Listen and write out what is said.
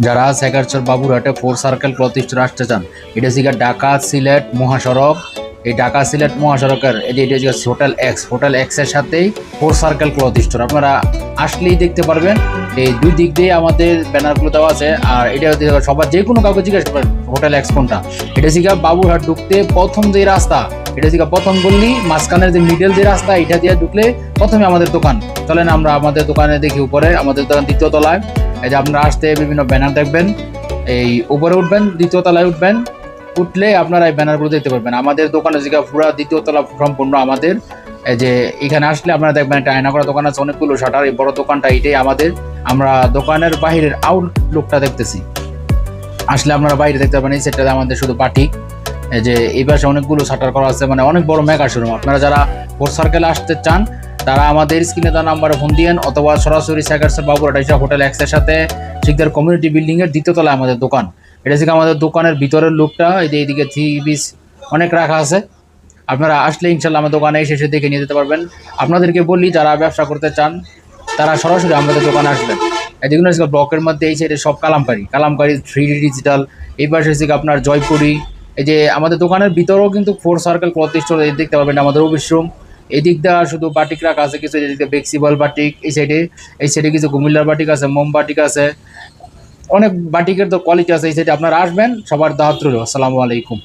যারা Shekharchar বাবুরহাটে four circle cloth store আসতে চান, এটা হচ্ছে ঢাকা সিলেট মহাসড়ক। এই ঢাকা সিলেট মহাসড়কের এই যে এটা হচ্ছে হোটেল এক্সের সাথেই ফোর সার্কেল ক্লথ স্টোর। আপনারা আসলেই দেখতে পারবেন, এই দুই দিক দিয়ে আমাদের ব্যানারগুলো দেওয়া আছে। আর এটা হচ্ছে সবার যে কোনো কাউকে জিজ্ঞাসা করেন হোটেল এক্স কোনটা। এটা হচ্ছে বাবুরহাট ঢুকতে প্রথম যে রাস্তা, এটা হচ্ছে প্রথম গল্লি মাঝখানের যে মিডল যে রাস্তা, এটা দিয়ে ঢুকলে প্রথমে আমাদের দোকান। চলেন আমরা আমাদের দোকানে দেখি। উপরে আমাদের দোকান দ্বিতীয় তলায়। এই যে আপনারা আসতে বিভিন্ন ব্যানার দেখবেন, এই উপরে উঠবেন, দ্বিতীয় তলায় উঠবেন, উঠলে আপনারা এই ব্যানারগুলো দেখতে পারবেন। আমাদের দোকানের জায়গা পুরো দ্বিতীয় তলা সম্পূর্ণ আমাদের। এই যে এখানে আসলে আপনারা দেখবেন একটা আয়না করা দোকান আছে, অনেকগুলো শাটার। এই বড় দোকানটা এটাই আমাদের। আমরা দোকানের বাহিরের আউটলুকটা দেখতেছি, আসলে আপনারা বাইরে দেখতে পাবেন। এই সেটটাতে আমাদের শুধু বাটিক। এই যে এই পাশে অনেকগুলো শাটার করা আছে, মানে অনেক বড় মেগা শোরুম। আপনারা যারা ফোর সার্কেলে আসতে চান তারা আমাদের স্ক্রিনে দেওয়া নাম্বারে ফোন দিয়েন, অথবা সরাসরি শেখারচর বাবুরহাট হোটেল এক্সের সাথে শিকদার কমিউনিটি বিল্ডিং এর দ্বিতীয় তলায় আমাদের দোকান। এটা থেকে আমাদের দোকানের ভিতরের লুকটা। এই যে এইদিকে থ্রি পিস অনেক রাখা আছে। আপনারা আসলে ইনশাল্লাহ আমার দোকানে এসে দেখে নিয়ে যেতে পারবেন। আপনাদেরকে বলি, যারা ব্যবসা করতে চান তারা সরাসরি আমাদের দোকানে আসবেন। যেগুলো ব্লকের মধ্যে এই সাইডে সব কালামকারি 3D ডিজিটাল। এই পাশে হচ্ছে আপনার জয়পুরি। এই যে আমাদের দোকানের ভিতরেও কিন্তু ফোর সার্কেল ক্লথ স্টোর দেখতে পাবেন। আমাদের অফিস রুম এই দিক দিয়ে শুধু বাটিক রাখা আছে কিছু, এদিকে ফ্লেক্সিবল বাটিক। এই সাইডে কিছু কুমিল্লার বাটিক আছে, মোম বাটিক আছে, অনেক বাটিকের তো কোয়ালিটি আছে। এই সাইডে আপনারা আসবেন, সবার দাওয়াত রইল। আসসালামু আলাইকুম।